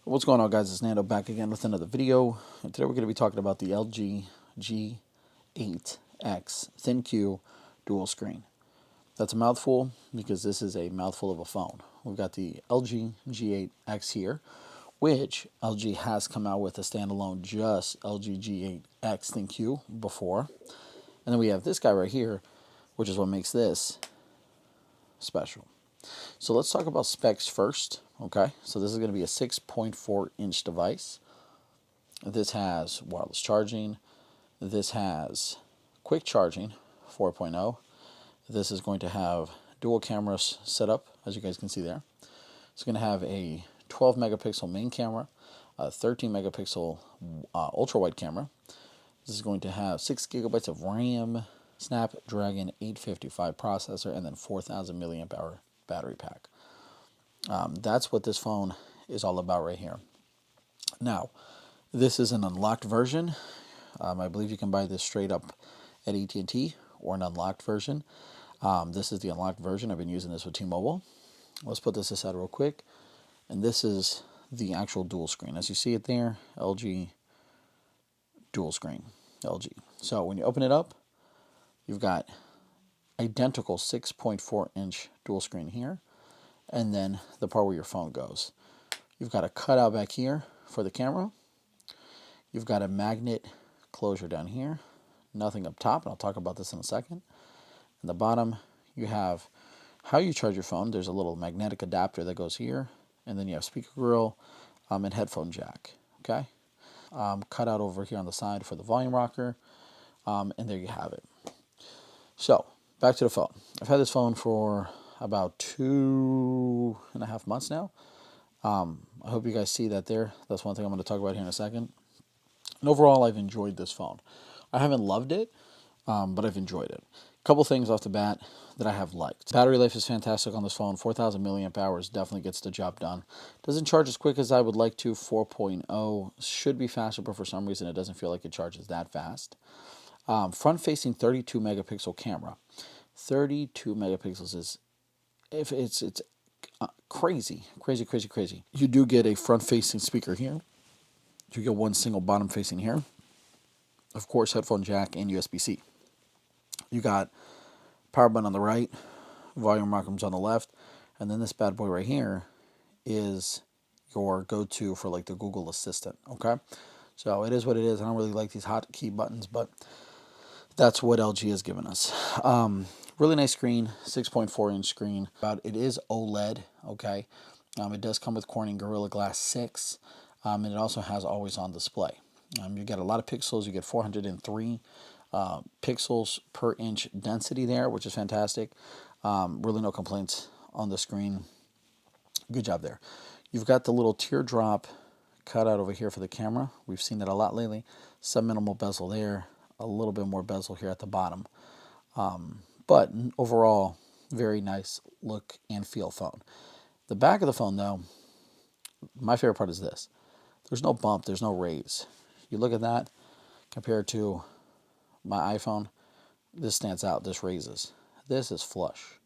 What's going on, guys? It's Nando back again with another video. And today we're going to be talking about the LG G8X ThinQ Dual Screen. That's a mouthful because this is a mouthful of a phone. We've got the LG G8X here, which LG has come out with a standalone just LG G8X ThinQ before. And then we have this guy right here, which is what makes this special. So let's talk about specs first, okay? So this is going to be a 6.4-inch device. This has wireless charging. This has quick charging, 4.0. This is going to have dual cameras set up, as you guys can see there. It's going to have a 12 megapixel main camera, a 13 megapixel ultra wide camera. This is going to have 6 gigabytes of RAM, Snapdragon 855 processor, and then 4,000 milliamp hour battery pack. That's what this phone is all about right here. Now, this is an unlocked version. I believe you can buy this straight up at AT&T or an unlocked version. This is the unlocked version. I've been using this with T-Mobile. Let's put this aside real quick. And this is the actual dual screen. As you see it there, LG Dual Screen, LG. So when you open it up, you've got identical 6.4-inch dual screen here, and then the part where your phone goes. You've got a cutout back here for the camera. You've got a magnet closure down here. Nothing up top, and I'll talk about this in a second. In the bottom, you have how you charge your phone. There's a little magnetic adapter that goes here, and then you have speaker grill and headphone jack. Okay, cutout over here on the side for the volume rocker, and there you have it. So back to the phone. I've had this phone for about 2.5 months now. I hope you guys see that there. That's one thing I'm going to talk about here in a second. And overall, I've enjoyed this phone. I haven't loved it, but I've enjoyed it. A couple things off the bat that I have liked. Battery life is fantastic on this phone. 4,000 milliamp hours definitely gets the job done. Doesn't charge as quick as I would like to. 4.0 should be faster, but for some reason it doesn't feel like it charges that fast. Front-facing 32 megapixel camera. 32 megapixels is it's crazy. You do get a front-facing speaker here. You get one single bottom-facing here. Of course, headphone jack and USB-C. You got power button on the right, volume rockers on the left, and then this bad boy right here is your go-to for like the Google Assistant. Okay, so it is what it is. I don't really like these hotkey buttons, but that's what LG has given us. Really nice screen, 6.4-inch screen. It is OLED, okay? It does come with Corning Gorilla Glass 6, and it also has always-on display. You get a lot of pixels. You get 403 pixels per inch density there, which is fantastic. Really no complaints on the screen. Good job there. You've got the little teardrop cutout over here for the camera. We've seen that a lot lately. Some minimal bezel there. A little bit more bezel here at the bottom. But overall, very nice look and feel phone. The back of the phone, though, my favorite part is this. There's no bump. There's no raise. You look at that compared to my iPhone, this stands out. This raises. This is flush.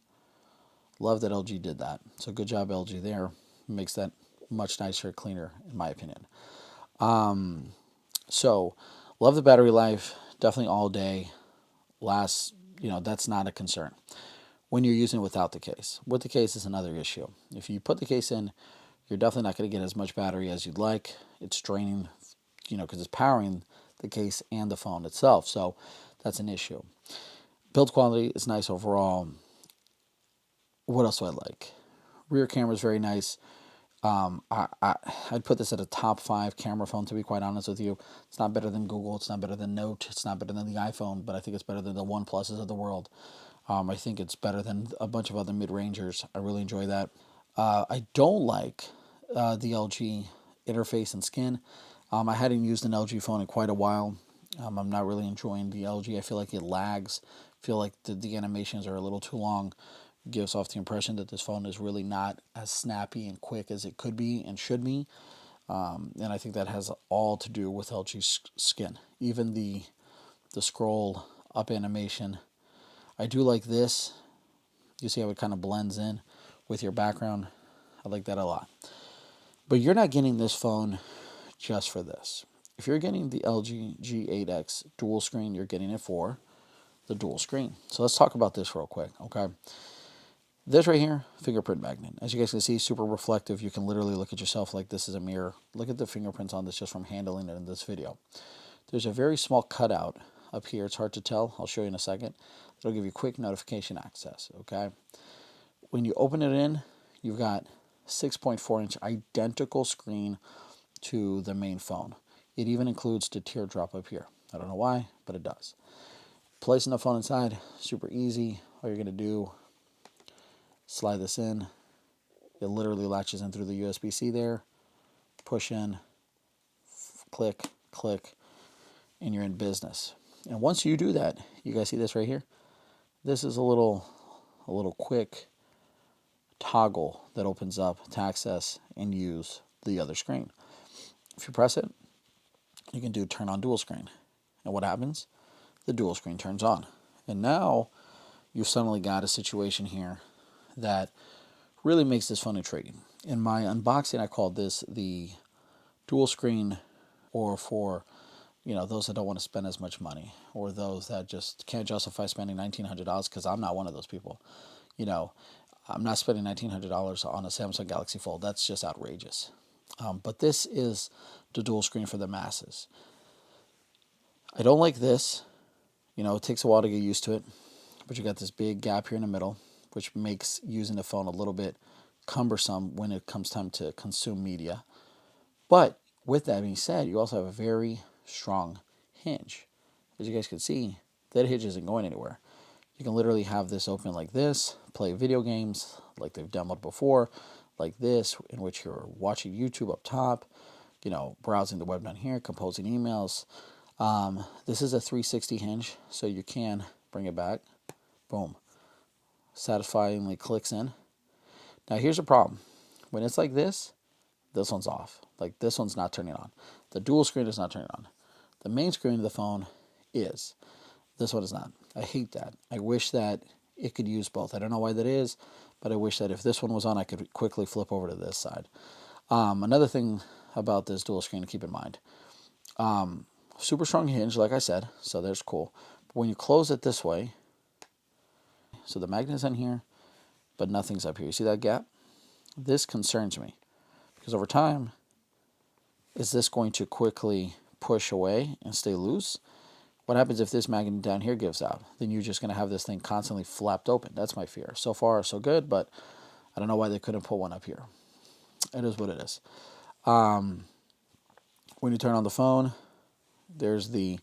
Love that LG did that. So good job, LG there. Makes that much nicer, cleaner, in my opinion. So love the battery life. Definitely all day. Lasts, that's not a concern when you're using it without the case. With the case is another issue. If you put the case in, you're definitely not going to get as much battery as you'd like. It's draining, because it's powering the case and the phone itself. So that's an issue. Build quality is nice overall. What else do I like? Rear camera is very nice. I'd put this at a top 5 camera phone, to be quite honest with you. It's not better than Google. It's not better than Note. It's not better than the iPhone, but I think it's better than the OnePluses of the world. I think it's better than a bunch of other mid-rangers. I really enjoy that. I don't like the LG interface and skin. I hadn't used an LG phone in quite a while. I'm not really enjoying the LG. I feel like it lags. I feel like the animations are a little too long. Gives off the impression that this phone is really not as snappy and quick as it could be and should be. And I think that has all to do with LG's skin. Even the scroll up animation. I do like this. You see how it kind of blends in with your background. I like that a lot. But you're not getting this phone just for this. If you're getting the LG G8X Dual Screen, you're getting it for the dual screen. So let's talk about this real quick, okay? This right here, fingerprint magnet. As you guys can see, super reflective. You can literally look at yourself like this is a mirror. Look at the fingerprints on this just from handling it in this video. There's a very small cutout up here. It's hard to tell. I'll show you in a second. It'll give you quick notification access, okay? When you open it in, you've got 6.4-inch identical screen to the main phone. It even includes the teardrop up here. I don't know why, but it does. Placing the phone inside, super easy. All you're going to do, slide this in. It literally latches in through the USB-C there. Push in, click, click, and you're in business. And once you do that, you guys see this right here? This is a little quick toggle that opens up to access and use the other screen. If you press it, you can do turn on dual screen. And what happens? The dual screen turns on. And now you've suddenly got a situation here that really makes this phone intriguing. In my unboxing, I called this the dual screen, or for those that don't want to spend as much money, or those that just can't justify spending $1,900, because I'm not one of those people. I'm not spending $1,900 on a Samsung Galaxy Fold. That's just outrageous. But this is the dual screen for the masses. I don't like this. It takes a while to get used to it, but you got this big gap here in the middle, which makes using the phone a little bit cumbersome when it comes time to consume media. But with that being said, you also have a very strong hinge. As you guys can see, that hinge isn't going anywhere. You can literally have this open like this, play video games like they've demoed before, like this, in which you're watching YouTube up top, browsing the web down here, composing emails. This is a 360 hinge, so you can bring it back. Boom. Satisfyingly clicks in. Now here's the problem. When it's like this one's off. Like this one's not turning on. The dual screen is not turning on. The main screen of the phone is. This one is not. I hate that. I wish that it could use both. I don't know why that is, but I wish that if this one was on, I could quickly flip over to this side. Another thing about this dual screen to keep in mind. Super strong hinge, like I said, so there's cool. But when you close it this way, so the magnet's in here, but nothing's up here. You see that gap? This concerns me, because over time, is this going to quickly push away and stay loose? What happens if this magnet down here gives out? Then you're just going to have this thing constantly flapped open. That's my fear. So far, so good, but I don't know why they couldn't put one up here. It is what it is. When you turn on the phone, there's the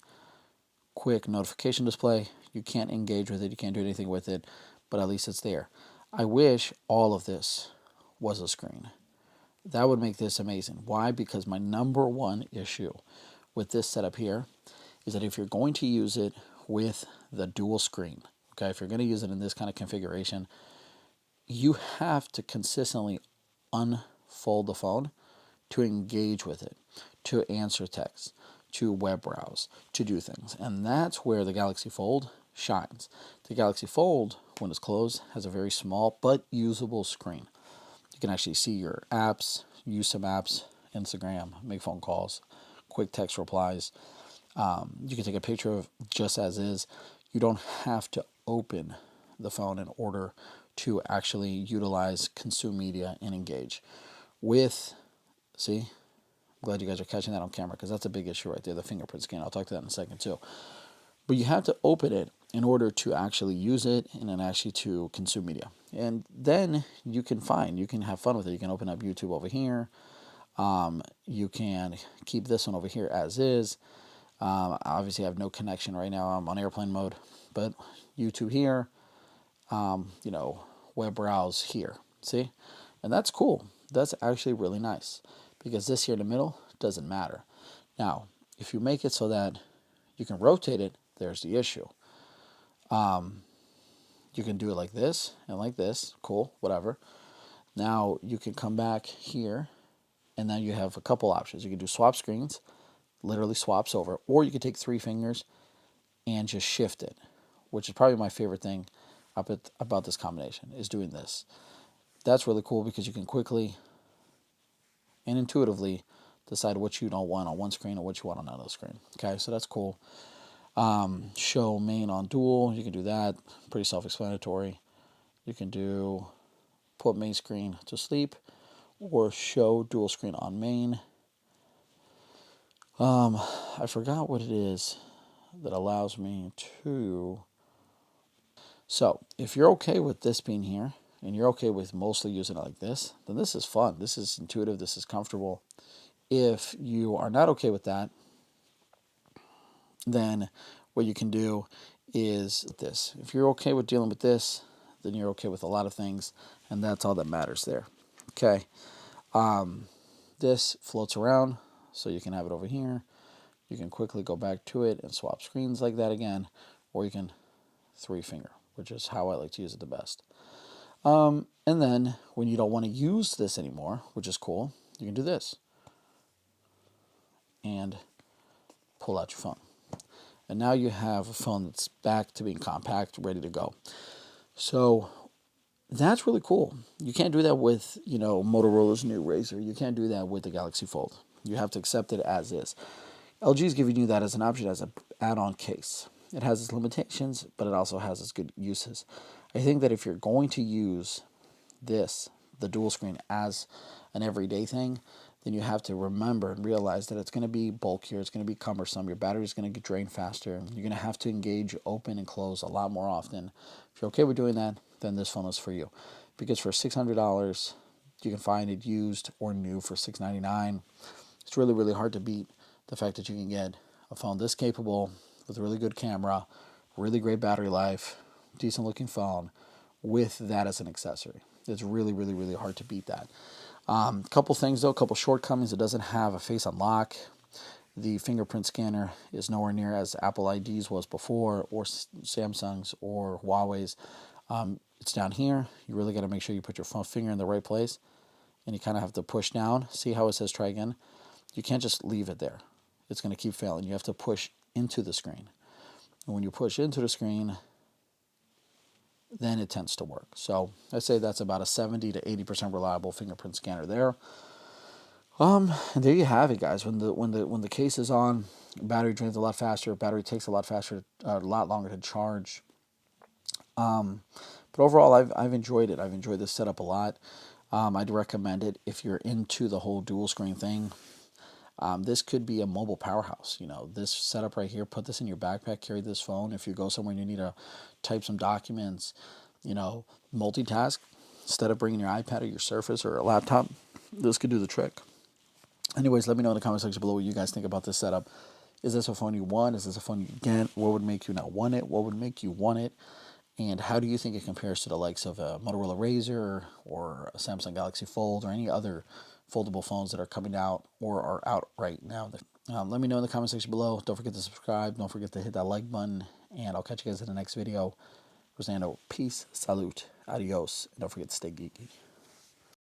quick notification display. You can't engage with it. You can't do anything with it, but at least it's there. I wish all of this was a screen. That would make this amazing. Why? Because my number one issue with this setup here is that if you're going to use it with the dual screen, okay, if you're going to use it in this kind of configuration, you have to consistently unfold the phone to engage with it, to answer text, to web browse, to do things. And that's where the Galaxy Fold shines. The Galaxy Fold, when it's closed, has a very small but usable screen. You can actually see your apps, use some apps, Instagram, make phone calls, quick text replies. You can take a picture of just as is. You don't have to open the phone in order to actually utilize, consume media, and engage. See, I'm glad you guys are catching that on camera, because that's a big issue right there, the fingerprint scan. I'll talk to that in a second too. But you have to open it in order to actually use it and then actually to consume media. And then you can have fun with it. You can open up YouTube over here. You can keep this one over here as is. Obviously, I have no connection right now. I'm on airplane mode, but YouTube here, web browse here. See? And that's cool. That's actually really nice, because this here in the middle doesn't matter. Now, if you make it so that you can rotate it, there's the issue. You can do it like this and like this. Cool, whatever. Now, you can come back here, and then you have a couple options. You can do swap screens, literally swaps over, or you can take 3 fingers and just shift it, which is probably my favorite thing about this combination, is doing this. That's really cool, because you can quickly and intuitively decide what you don't want on one screen and what you want on another screen. Okay, so that's cool. Show main on dual, you can do that. Pretty self-explanatory. You can do put main screen to sleep or show dual screen on main. I forgot what it is that allows me to. So if you're okay with this being here and you're okay with mostly using it like this, then this is fun. This is intuitive. This is comfortable. If you are not okay with that, then what you can do is this. If you're okay with dealing with this, then you're okay with a lot of things, and that's all that matters there. Okay. This floats around, so you can have it over here. You can quickly go back to it and swap screens like that again, or you can 3-finger, which is how I like to use it the best. And then when you don't want to use this anymore, which is cool, you can do this and pull out your phone. And now you have a phone that's back to being compact, ready to go. So that's really cool. You can't do that with, Motorola's new Razr. You can't do that with the Galaxy Fold. You have to accept it as is. LG is giving you that as an option, as an add-on case. It has its limitations, but it also has its good uses. I think that if you're going to use this, the dual screen, as an everyday thing, then you have to remember and realize that it's going to be bulkier, it's going to be cumbersome, your battery's going to get drained faster, you're going to have to engage open and close a lot more often. If you're okay with doing that, then this phone is for you. Because for $600, you can find it used or new for $699. It's really, really hard to beat the fact that you can get a phone this capable with a really good camera, really great battery life, decent looking phone with that as an accessory. It's really, really, really hard to beat that. Couple things though, couple shortcomings. It doesn't have a face unlock. The fingerprint scanner is nowhere near as Apple ID's was before, or Samsung's or Huawei's. It's down here. You really got to make sure you put your finger in the right place, and you kind of have to push down. See how it says try again? You can't just leave it there. It's going to keep failing. You have to push into the screen. And when you push into the screen, then it tends to work. So I'd say that's about a 70 to 80% reliable fingerprint scanner there. And there you have it, guys. When the case is on, battery drains a lot faster. Battery takes a lot longer to charge. But overall, I've enjoyed it. I've enjoyed this setup a lot. I'd recommend it if you're into the whole dual screen thing. This could be a mobile powerhouse. This setup right here, put this in your backpack, carry this phone. If you go somewhere and you need to type some documents, multitask, instead of bringing your iPad or your Surface or a laptop, this could do the trick. Anyways, let me know in the comment section below what you guys think about this setup. Is this a phone you want? Is this a phone you get? What would make you not want it? What would make you want it? And how do you think it compares to the likes of a Motorola Razr or a Samsung Galaxy Fold or any other foldable phones that are coming out or are out right now? Let me know in the comment section below. Don't forget to subscribe. Don't forget to hit that like button. And I'll catch you guys in the next video. Rosando, peace, salute, adios. And don't forget to stay geeky.